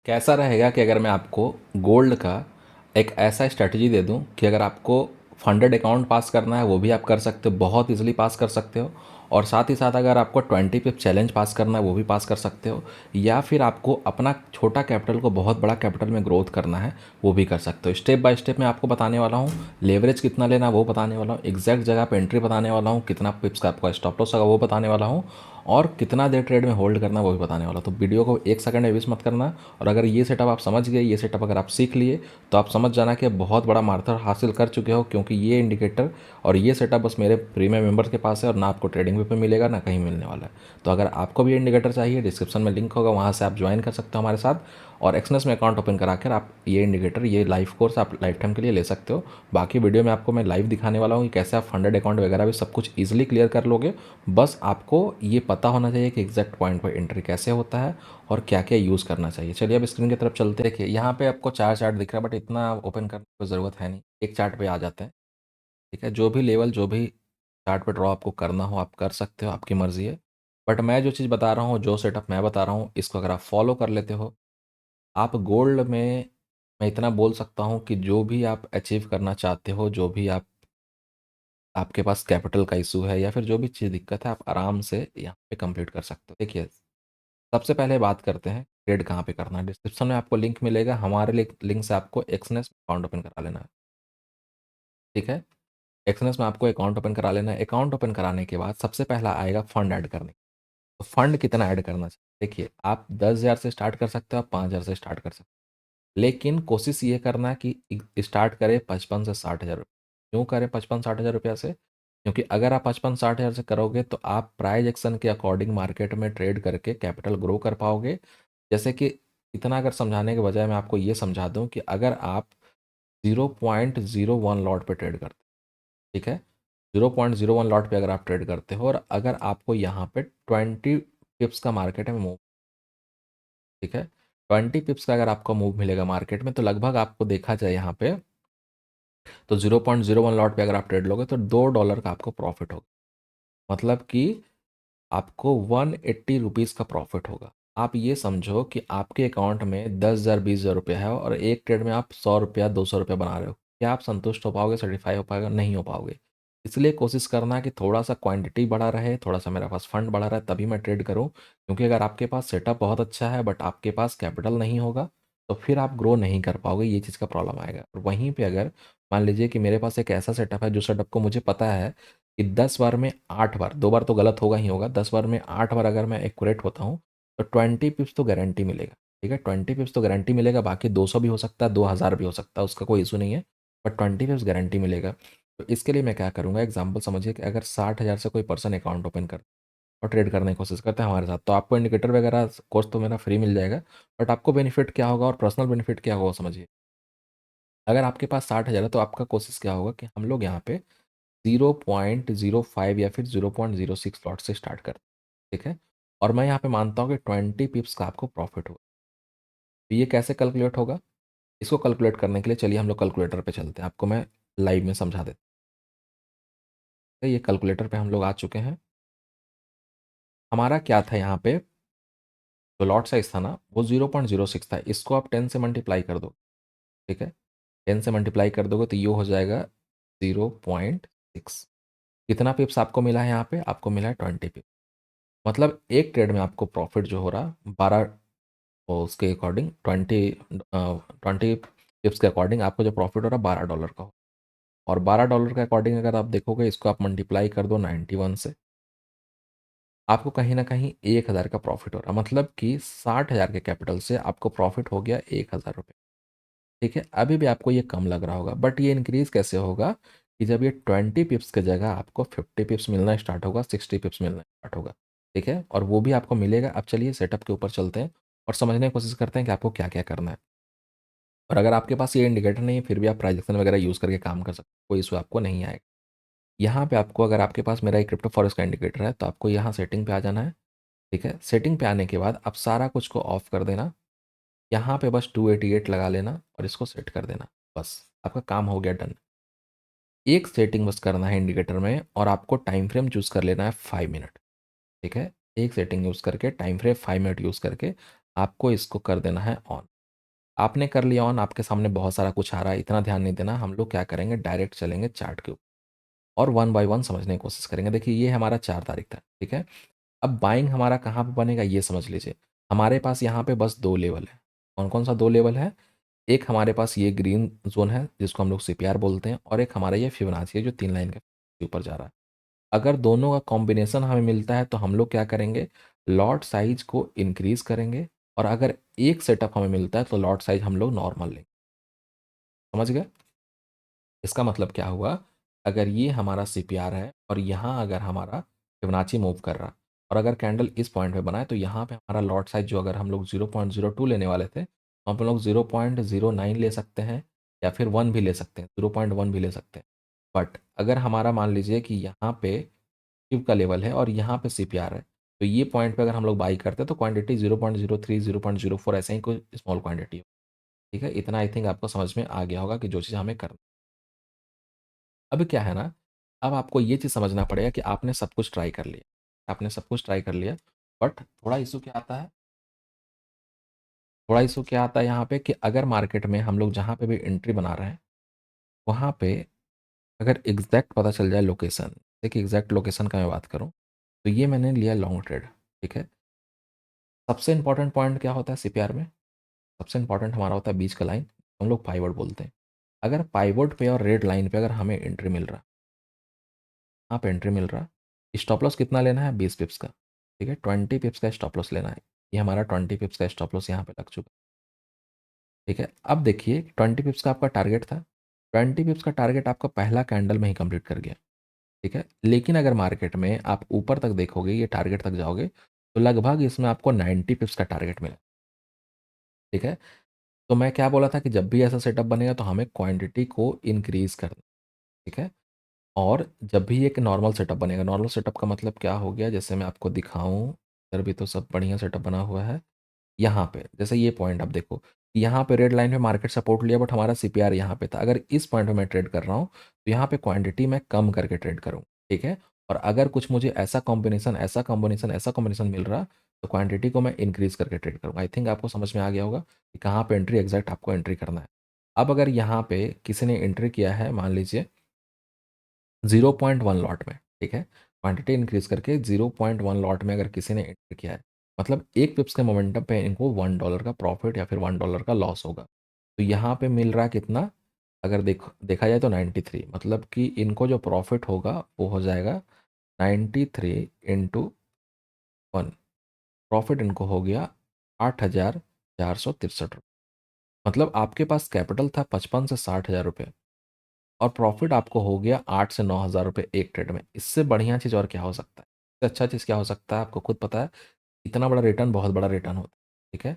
कैसा रहेगा कि अगर मैं आपको गोल्ड का एक ऐसा स्ट्रैटेजी दे दूं कि अगर आपको फंडेड अकाउंट पास करना है वो भी आप कर सकते हो, बहुत इजीली पास कर सकते हो। और साथ ही साथ अगर आपको 20 पिप चैलेंज पास करना है वो भी पास कर सकते हो। या फिर आपको अपना छोटा कैपिटल को बहुत बड़ा कैपिटल में ग्रोथ करना है वो भी कर सकते हो। स्टेप बाय स्टेप मैं आपको बताने वाला हूँ। लेवरेज कितना लेना वो बताने वाला हूँ, एग्जैक्ट जगह पे एंट्री बताने वाला हूँ, कितना पिप्स का आपका स्टॉप लॉस होगा वो बताने वाला हूँ, और कितना देर ट्रेड में होल्ड करना है वो भी बताने वाला हूँ। तो वीडियो को एक सेकंड में मिस मत करना। और अगर ये सेटअप आप समझ गए, ये सेटअप अगर आप सीख लिए, तो आप समझ जाना कि बहुत बड़ा मार्कर हासिल कर चुके हो, क्योंकि ये इंडिकेटर और ये सेटअप बस मेरे प्रीमियम मेंबर्स के पास है और ना आपको ट्रेडिंग पे मिलेगा ना कहीं मिलने वाला है। तो अगर आपको भी इंडिकेटर चाहिए, डिस्क्रिप्शन में लिंक होगा, वहाँ से आप ज्वाइन कर सकते हो हमारे साथ। और एक्सनेस में अकाउंट ओपन करा कर आप ये इंडिकेटर, ये लाइफ कोर्स आप लाइफ टाइम के लिए ले सकते हो। बाकी वीडियो में आपको मैं लाइव दिखाने वाला हूँ कि कैसे आप फंडेड अकाउंट वगैरह भी सब कुछ ईजिली क्लियर कर लोगे। बस आपको ये पता होना चाहिए कि एग्जैक्ट पॉइंट पर एंट्री कैसे होता है और क्या क्या यूज़ करना चाहिए। चलिए अब स्क्रीन की तरफ चलते हैं। देखिए यहाँ पे आपको चार चार्ट दिख रहा है, बट इतना ओपन करने की ज़रूरत है नहीं, एक चार्ट पे आ जाते हैं। ठीक है, जो भी लेवल, जो भी चार्ट पे ड्रॉ आपको करना हो आप कर सकते हो, आपकी मर्ज़ी है। बट मैं जो चीज़ बता रहा हूँ, जो सेटअप मैं बता रहा हूँ, इसको अगर आप फॉलो कर लेते हो, आप गोल्ड में, मैं इतना बोल सकता हूँ कि जो भी आप अचीव करना चाहते हो, जो भी आप, आपके पास कैपिटल का इशू है या फिर जो भी चीज़ दिक्कत है, आप आराम से यहाँ पे कंप्लीट कर सकते हो। देखिए, सबसे पहले बात करते हैं ट्रेड कहाँ पे करना है। डिस्क्रिप्शन में आपको लिंक मिलेगा, हमारे लिंक से आपको एक्सनेस अकाउंट ओपन करा लेना है। ठीक है, एक्सनेस में आपको अकाउंट ओपन करा लेना है। अकाउंट ओपन कराने के बाद सबसे पहला आएगा फंड ऐड करने। तो फंड कितना ऐड करना चाहिए? देखिए, आप 10,000 से स्टार्ट कर सकते हो, आप 5,000 से स्टार्ट कर सकते हो, लेकिन कोशिश ये करना है कि स्टार्ट करें 55 से 60,000 रुपये। क्यों करें 55-60,000 रुपया से? क्योंकि अगर आप 55-60,000 से करोगे तो आप प्राइज एक्शन के अकॉर्डिंग मार्केट में ट्रेड करके कैपिटल ग्रो कर पाओगे। जैसे कि इतना अगर समझाने के बजाय मैं आपको ये समझा दूं कि अगर आप 0.01 लॉट पे ट्रेड करते, ठीक है, 0.01 लॉट पे अगर आप ट्रेड करते हो और अगर आपको यहाँ पे 20 पिप्स का मार्केट में मूव, ठीक है, 20 पिप्स का अगर आपको मूव मिलेगा मार्केट में, तो लगभग आपको देखा जाए यहाँ पे, तो 0.01 लॉट पे अगर आप ट्रेड लोगे तो $2 का आपको प्रॉफिट होगा। मतलब कि आपको 180 रुपीज़ का प्रॉफिट होगा। आप ये समझो कि आपके अकाउंट में 10,000 20,000 रुपया है और एक ट्रेड में आप 100 रुपया 200 रुपया बना रहे हो। क्या आप संतुष्ट हो पाओगे, सेटिस्फाई हो पाएगा? नहीं हो पाओगे। इसलिए कोशिश करना है कि थोड़ा सा क्वांटिटी बढ़ा रहे, थोड़ा सा मेरे पास फंड बढ़ा रहा है, तभी मैं ट्रेड करूं। क्योंकि अगर आपके पास सेटअप बहुत अच्छा है बट आपके पास कैपिटल नहीं होगा, तो फिर आप ग्रो नहीं कर पाओगे, ये चीज़ का प्रॉब्लम आएगा। और वहीं पे अगर मान लीजिए कि मेरे पास एक ऐसा सेटअप है जो सेटअप को मुझे पता है कि 10 बार में 8 बार, 2 बार तो गलत होगा ही होगा, 10 बार में 8 बार अगर मैं एक्यूरेट होता हूँ तो 20 पिप्स तो गारंटी मिलेगा। ठीक है, 20 पिप्स तो गारंटी मिलेगा, बाकी 200 भी हो सकता है, 2,000 भी हो सकता है, उसका कोई इशू नहीं है, बट 20 पिप्स गारंटी मिलेगा। तो इसके लिए मैं क्या करूँगा, एग्जाम्पल समझिए कि अगर 60,000 से कोई पर्सन अकाउंट ओपन कर और ट्रेड करने की कोशिश करते हैं हमारे साथ, तो आपको इंडिकेटर वगैरह कोर्स तो मेरा फ्री मिल जाएगा। बट आपको बेनिफिट क्या होगा और पर्सनल बेनिफिट क्या होगा समझिए। अगर आपके पास 60,000 है तो आपका कोशिश क्या होगा कि हम लोग यहाँ पे 0.05 या फिर 0.06 लॉट से स्टार्ट करते हैं। ठीक है, और मैं यहाँ पे मानता हूँ कि 20 पिप्स का आपको प्रॉफिट होगा। तो ये कैसे कैलकुलेट होगा? इसको कैलकुलेट करने के लिए चलिए हम लोग कैलकुलेटर पे चलते हैं, आपको मैं लाइव में समझा देता हूँ। ये कैलकुलेटर पे हम लोग आ चुके हैं। हमारा क्या था यहाँ पे, जो लॉट साइज था ना वो 0.06 था, इसको आप 10 से मल्टीप्लाई कर दो। ठीक है, 10 से मल्टीप्लाई कर दोगे तो ये हो जाएगा 0.6। कितना पिप्स आपको मिला है यहाँ पे? आपको मिला है 20 पिप्स। मतलब एक ट्रेड में आपको प्रॉफिट जो हो रहा 12, और उसके अकॉर्डिंग 20 पिप्स के अकॉर्डिंग आपको जो प्रॉफिट हो रहा $12 का हो। और $12 के अकॉर्डिंग अगर आप देखोगे, इसको आप मल्टीप्लाई कर दो 91 से, आपको कहीं ना कहीं 1,000 का प्रॉफिट हो रहा, मतलब कि 60,000 के कैपिटल से आपको प्रॉफिट हो गया 1,000 रुपये। ठीक है, अभी भी आपको ये कम लग रहा होगा, बट ये इंक्रीज कैसे होगा कि जब ये 20 पिप्स की जगह आपको 50 पिप्स मिलना स्टार्ट होगा, 60 पिप्स मिलना स्टार्ट होगा। ठीक है, और वो भी आपको मिलेगा। अब चलिए सेटअप के ऊपर चलते हैं और समझने की कोशिश करते हैं कि आपको क्या क्या करना है। और अगर आपके पास ये इंडिकेटर नहीं है फिर भी आप प्राइजेक्शन वगैरह यूज़ करके काम कर सकते हो, कोई इशू आपको नहीं आएगा। यहाँ पे आपको, अगर आपके पास मेरा एक क्रिप्टो फॉरेक्स का इंडिकेटर है तो आपको यहाँ सेटिंग पे आ जाना है। ठीक है, सेटिंग पे आने के बाद आप सारा कुछ को ऑफ कर देना, यहाँ पे बस 288 लगा लेना और इसको सेट कर देना। बस आपका काम हो गया, डन। एक सेटिंग बस करना है इंडिकेटर में और आपको टाइम फ्रेम चूज़ कर लेना है 5 मिनट। ठीक है, एक सेटिंग यूज़ करके टाइम फ्रेम 5 मिनट यूज़ करके आपको इसको कर देना है ऑन। आपने कर लिया ऑन, आपके सामने बहुत सारा कुछ आ रहा है, इतना ध्यान नहीं देना। हम लोग क्या करेंगे, डायरेक्ट चलेंगे चार्ट के ऊपर और वन बाय वन समझने की कोशिश करेंगे। देखिए ये हमारा 4 तारीख था, ठीक है। अब बाइंग हमारा कहाँ पे बनेगा ये समझ लीजिए। हमारे पास यहाँ पे बस 2 लेवल है। कौन कौन सा 2 लेवल है? एक हमारे पास ये ग्रीन जोन है जिसको हम लोग सीपीआर बोलते हैं, और एक हमारा ये फिबोनाची है जो 3 लाइन के ऊपर जा रहा है। अगर दोनों का कॉम्बिनेशन हमें मिलता है तो हम लोग क्या करेंगे, लॉट साइज को इंक्रीज करेंगे, और अगर एक सेटअप हमें मिलता है तो लॉट साइज हम लोग नॉर्मल लेंगे। समझ गए? इसका मतलब क्या हुआ, अगर ये हमारा सीपीआर है और यहाँ अगर हमारा फिबोनाची मूव कर रहा, और अगर कैंडल इस पॉइंट पे बना है, तो यहाँ पे हमारा लॉट साइज जो अगर हम लोग 0.02 लेने वाले थे, तो हम लोग 0.09 ले सकते हैं, या फिर 1 भी ले सकते हैं, 0.1 भी ले सकते हैं। बट अगर हमारा मान लीजिए कि यहाँ पे फिब का लेवल है और यहाँ पे सीपीआर है, तो ये पॉइंट पे अगर हम लोग बाई करते हैं तो क्वांटिटी 0.03 0.04 ऐसे ही कोई स्मॉल क्वांटिटी हो। ठीक है, इतना आई थिंक आपको समझ में आ गया होगा कि जो चीज़ हमें करना। अब क्या है ना, अब आपको ये चीज़ समझना पड़ेगा कि आपने सब कुछ ट्राई कर लिया, आपने सब कुछ ट्राई कर लिया, बट थोड़ा इशू क्या आता है, थोड़ा इशू क्या आता है यहाँ पे कि अगर मार्केट में हम लोग जहाँ पे भी एंट्री बना रहे हैं, वहाँ पे अगर एग्जैक्ट पता चल जाए लोकेशन, देखिए एग्जैक्ट लोकेशन का मैं बात करूँ, तो ये मैंने लिया लॉन्ग ट्रेड, ठीक है। सबसे इंपॉर्टेंट पॉइंट क्या होता है सीपीआर में, सबसे इंपॉर्टेंट हमारा होता है बीच का लाइन, हम लोग पाइवोट बोलते हैं। अगर पाइवोट पे और रेड लाइन पे अगर हमें एंट्री मिल रहा, यहाँ पे एंट्री मिल रहा, स्टॉप लॉस कितना लेना है, 20 पिप्स का, ठीक है, 20 पिप्स का स्टॉप लॉस लेना है। ये हमारा 20 पिप्स का स्टॉप लॉस यहाँ पे लग चुका है, ठीक है। अब देखिए 20 पिप्स का आपका टारगेट था, 20 पिप्स का टारगेट आपका पहला कैंडल में ही कंप्लीट कर गया, ठीक है। लेकिन अगर मार्केट में आप ऊपर तक देखोगे, ये टारगेट तक जाओगे, तो लगभग इसमें आपको 90 पिप्स का टारगेट मिला, ठीक है। तो मैं क्या बोला था कि जब भी ऐसा सेटअप बनेगा तो हमें क्वांटिटी को इंक्रीज करना, ठीक है। और जब भी एक नॉर्मल सेटअप बनेगा, नॉर्मल सेटअप का मतलब क्या हो गया, जैसे मैं आपको दिखाऊं, इधर भी तो सब बढ़िया सेटअप बना हुआ है। यहाँ पे जैसे ये पॉइंट आप देखो, यहाँ पे रेड लाइन पे मार्केट सपोर्ट लिया, बट हमारा सीपीआर यहाँ पे था। अगर इस पॉइंट पे मैं ट्रेड कर रहा हूँ तो यहाँ पे क्वांटिटी मैं कम करके ट्रेड करूँ, ठीक है। और अगर कुछ मुझे ऐसा कॉम्बिनेशन ऐसा कॉम्बिनेशन ऐसा कॉम्बिनेशन मिल रहा, तो क्वांटिटी को मैं इंक्रीज करके ट्रेड करूँगा। आई थिंक आपको समझ में आ गया होगा कि कहाँ पे एंट्री एग्जैक्ट आपको एंट्री करना है। अब अगर यहाँ पे किसी ने एंट्री किया है, मान लीजिए 0.1 लॉट में, ठीक है, क्वांटिटी इंक्रीज करके 0.1 लॉट में अगर किसी ने एंटर किया है, मतलब 1 पिप्स के मोमेंटम पे इनको $1 का प्रॉफिट या फिर $1 का लॉस होगा। तो यहाँ पे मिल रहा है कितना, अगर देखा जाए तो 93, मतलब कि इनको जो प्रॉफिट होगा वो हो जाएगा 93 × 1, प्रॉफिट इनको हो गया 8,463 रुपये। मतलब आपके पास कैपिटल था 55 से 60 हज़ार रुपये, और प्रॉफिट आपको हो गया 8 से 9 हज़ार रुपये एक ट्रेड में। इससे बढ़िया चीज़ और क्या हो सकता है, इससे अच्छा चीज़ क्या हो सकता है, आपको खुद पता है। इतना बड़ा रिटर्न बहुत बड़ा रिटर्न होता है, ठीक है।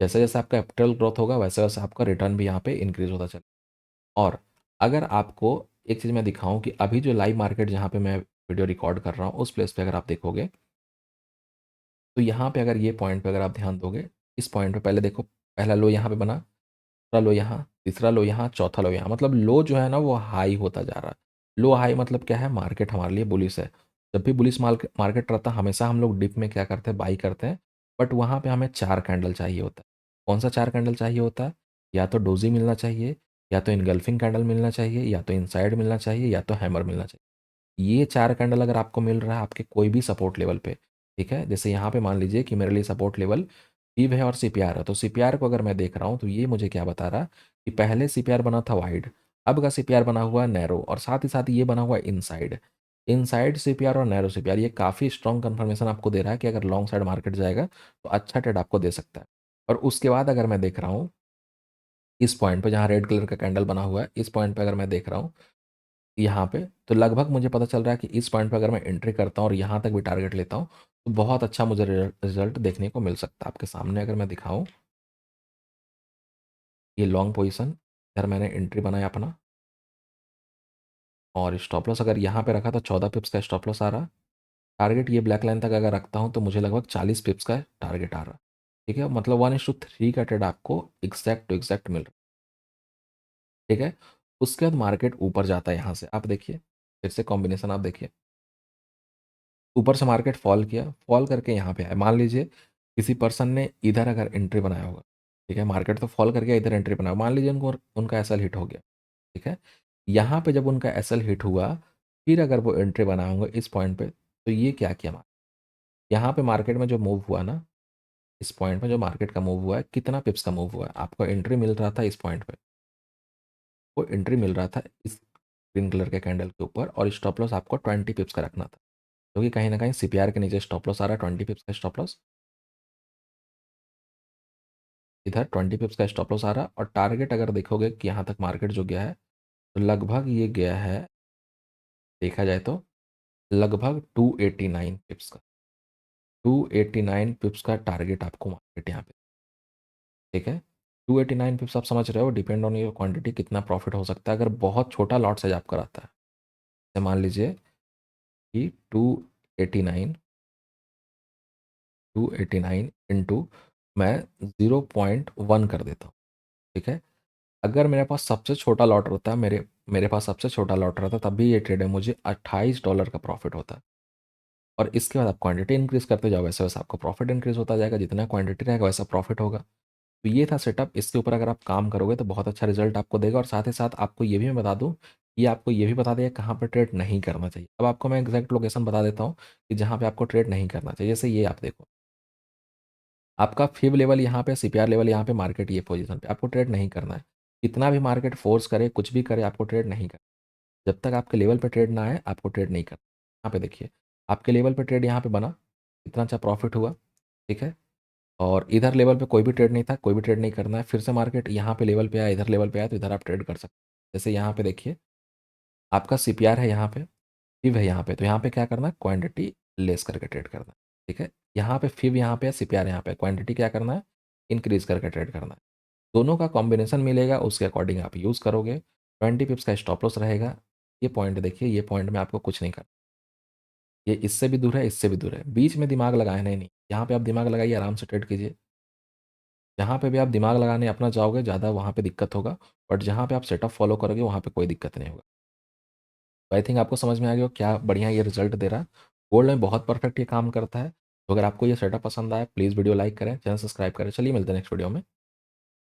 जैसे जैसे आपका कैपिटल ग्रोथ होगा वैसे वैसे आपका रिटर्न भी यहाँ पे इंक्रीज होता चले। और अगर आपको एक चीज़ मैं दिखाऊं कि अभी जो लाइव मार्केट जहाँ पे मैं वीडियो रिकॉर्ड कर रहा हूँ उस प्लेस पे अगर आप देखोगे, तो यहाँ पे अगर ये पॉइंट पे अगर आप ध्यान दोगे, इस पॉइंट पे पहले देखो, पहला लो यहाँ पे बना, दूसरा लो यहाँ, तीसरा लो यहाँ, चौथा लो यहाँ, मतलब लो जो है ना वो हाई होता जा रहा है। लो हाई मतलब क्या है, मार्केट हमारे लिए बुलिश है। जब भी बुलिश मार्केट रहता है हमेशा हम लोग डिप में क्या करते हैं, बाई करते हैं। बट वहाँ पे हमें 4 कैंडल चाहिए होता है। कौन सा 4 कैंडल चाहिए होता है, या तो डोजी मिलना चाहिए, या तो इनगल्फिंग कैंडल मिलना चाहिए, या तो इनसाइड मिलना चाहिए, या तो हैमर मिलना चाहिए। ये 4 कैंडल अगर आपको मिल रहा है आपके कोई भी सपोर्ट लेवल पे, ठीक है, जैसे यहाँ पे मान लीजिए कि मेरे लिए सपोर्ट लेवल पीव है और सीपीआर है, तो सीपीआर को अगर मैं देख रहा हूँ तो ये मुझे क्या बता रहा कि पहले सीपीआर बना था वाइड, अब का सीपीआर बना हुआ है नैरो, और साथ ही साथ ये बना हुआ है इनसाइड। इनसाइड सीपीआर और नैरो सीपीआर ये काफ़ी स्ट्रॉन्ग कंफर्मेशन आपको दे रहा है कि अगर लॉन्ग साइड मार्केट जाएगा तो अच्छा ट्रेड आपको दे सकता है। और उसके बाद अगर मैं देख रहा हूँ इस पॉइंट पे जहाँ रेड कलर का कैंडल बना हुआ है, इस पॉइंट पे अगर मैं देख रहा हूँ यहाँ पे, तो लगभग मुझे पता चल रहा है कि इस पॉइंट पे अगर मैं एंट्री करता हूँ और यहाँ तक भी टारगेट लेता हूँ तो बहुत अच्छा मुझे रिजल्ट देखने को मिल सकता है। आपके सामने अगर मैं दिखाऊँ, ये लॉन्ग पोजीशन, इधर मैंने एंट्री बनाया अपना, और स्टॉप लॉस अगर यहाँ पे रखा तो 14 पिप्स का स्टॉप लॉस आ रहा। टारगेट ये ब्लैक लाइन तक अगर रखता हूँ तो मुझे लगभग 40 पिप्स का टारगेट आ रहा, ठीक है। मतलब 1:3 का ट्रेड आपको एग्जैक्ट टू एग्जैक्ट मिल रहा, ठीक है। उसके बाद मार्केट ऊपर जाता है, यहाँ से आप देखिए, फिर से कॉम्बिनेशन आप देखिए, ऊपर से मार्केट फॉल किया, फॉल करके यहाँ पे आया। मान लीजिए किसी पर्सन ने इधर अगर एंट्री बनाया होगा, ठीक है, मार्केट तो फॉल कर गया, इधर एंट्री बनाओ, मान लीजिए उनको उनका एसएल हिट हो गया। ठीक है, यहाँ पे जब उनका एसएल हिट हुआ, फिर अगर वो एंट्री बनाएंगे इस पॉइंट पे, तो ये क्या किया यहाँ पे मार्केट में जो मूव हुआ ना, इस पॉइंट में जो मार्केट का मूव हुआ है, कितना पिप्स का मूव हुआ है, आपको एंट्री मिल रहा था इस पॉइंट पे, वो एंट्री मिल रहा था इस ग्रीन कलर के कैंडल के ऊपर, और स्टॉप लॉस आपको 20 पिप्स का रखना था, क्योंकि कहीं ना कहीं सीपीआर के नीचे स्टॉप लॉस आ रहा है, 20 पिप्स का स्टॉप लॉस, इधर 20 पिप्स का स्टॉप लॉस आ रहा है, और टारगेट अगर देखोगे कि यहाँ तक मार्केट जो गया है, तो लगभग ये गया है, देखा जाए तो लगभग 289 पिप्स का, 289 पिप्स का टारगेट आपको मार्केट यहाँ पे। ठीक है, 289 पिप्स आप समझ रहे हो, डिपेंड ऑन योर क्वांटिटी कितना प्रॉफिट हो सकता है, अगर बहुत छोटा लॉट साइज आपका रहता है, जैसे मान लीजिए कि 289 289 इंटू मैं 0.1 कर देता हूँ। ठीक है, अगर मेरे पास सबसे छोटा लॉट रहता है, मेरे मेरे पास सबसे छोटा लॉट रहता तब भी ये ट्रेड है, मुझे $28 का प्रॉफिट होता है। और इसके बाद आप क्वांटिटी इंक्रीज करते जाओ, वैसे वैसे आपका प्रॉफिट इंक्रीज होता जाएगा, जितना क्वांटिटी रहेगा वैसा प्रॉफिट होगा। तो ये था सेटअप, इसके ऊपर अगर आप काम करोगे तो बहुत अच्छा रिजल्ट आपको देगा, और साथ ही साथ आपको ये भी मैं बता दूँ, ये आपको ये भी बता देगा कहाँ पर ट्रेड नहीं करना चाहिए। अब आपको मैं एग्जैक्ट लोकेशन बता देता हूँ कि जहाँ पे आपको ट्रेड नहीं करना चाहिए। जैसे ये आप देखो, आपका फिब लेवल यहाँ पे, सीपीआर लेवल यहाँ पे, मार्केट ये पोजीशन पे, आपको ट्रेड नहीं करना है। कितना भी मार्केट फोर्स करे, कुछ भी करे, आपको ट्रेड नहीं करना। जब तक आपके लेवल पे ट्रेड ना आए, आपको ट्रेड नहीं करना। यहाँ पे देखिए, आपके लेवल पे ट्रेड यहाँ पे बना, इतना अच्छा प्रॉफिट हुआ। ठीक है, और इधर लेवल पे कोई भी ट्रेड नहीं था, कोई भी ट्रेड नहीं करना है। फिर से मार्केट यहाँ पे लेवल पे आया, इधर लेवल पे आया, तो इधर आप ट्रेड कर सकते हैं। जैसे यहाँ पे देखिए, आपका सीपीआर है यहाँ पे, फिब है यहाँ पे, तो यहाँ पे क्या करना है, क्वांटिटी लेस करके ट्रेड करना है। ठीक है, यहाँ पे फिब यहाँ पे, सीपीआर यहाँ पे, क्वांटिटी क्या करना है, इंक्रीज करके ट्रेड करना है। दोनों का कॉम्बिनेशन मिलेगा, उसके अकॉर्डिंग आप यूज़ करोगे। 20 पिप्स का स्टॉप लॉस रहेगा। ये पॉइंट देखिए, ये पॉइंट में आपको कुछ नहीं करना, ये इससे भी दूर है, इससे भी दूर है, बीच में दिमाग लगाए नहीं। यहाँ पे आप दिमाग लगाइए, आराम से ट्रेड कीजिए। जहाँ पे भी आप दिमाग लगाने अपना जाओगे, ज़्यादा वहाँ पे दिक्कत होगा, बट जहाँ पे आप सेटअप फॉलो करोगे वहाँ पे कोई दिक्कत नहीं होगा। तो आई थिंक आपको समझ में आ गया क्या बढ़िया ये रिजल्ट दे रहा है। गोल्ड में बहुत परफेक्ट ये काम करता है। तो अगर आपको ये सेटअप पसंद आया, प्लीज़ वीडियो लाइक करें, चैनल सब्सक्राइब करें। चलिए मिलते हैं नेक्स्ट वीडियो में।